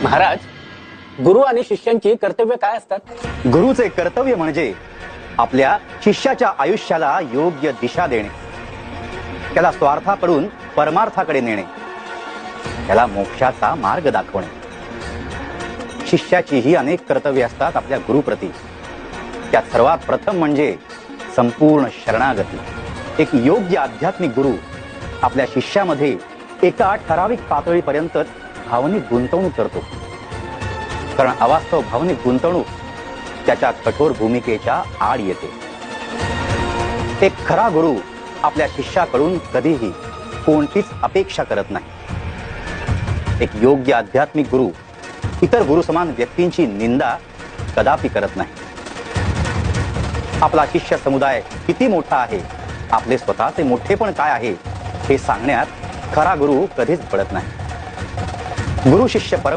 महाराज, गुरु आणि शिष्यांची कर्तव्य काय असतात? गुरुचे कर्तव्य म्हणजे आपल्या शिष्याच्या आयुष्याला योग्य दिशा देणे, त्याला स्वार्थाकडून परमार्थाकडे नेणे, त्याला मोक्षाचा मार्ग दाखवणे. शिष्याचीही अनेक कर्तव्य असतात आपल्या गुरुप्रती. त्यात सर्वात प्रथम म्हणजे संपूर्ण शरणागती. एक योग्य आध्यात्मिक गुरु आपल्या शिष्यामध्ये एका ठराविक पातळीपर्यंत भावनिक गुंतवणूक करतो, कारण अवास्तव भावनिक गुंतवणूक त्याच्या कठोर भूमिकेच्या आड येते. एक खरा गुरु आपल्या शिष्याकडून कधीही कोणतीच अपेक्षा करत नाही. एक योग्य आध्यात्मिक गुरु इतर गुरुसमान व्यक्तींची निंदा कदापि करत नाही. आपला शिष्य समुदाय किती मोठा आहे, आपले स्वतःचे मोठेपण काय आहे हे सांगण्यात खरा गुरु कधीच पडत नाही. गुरु शिष्य परंपरा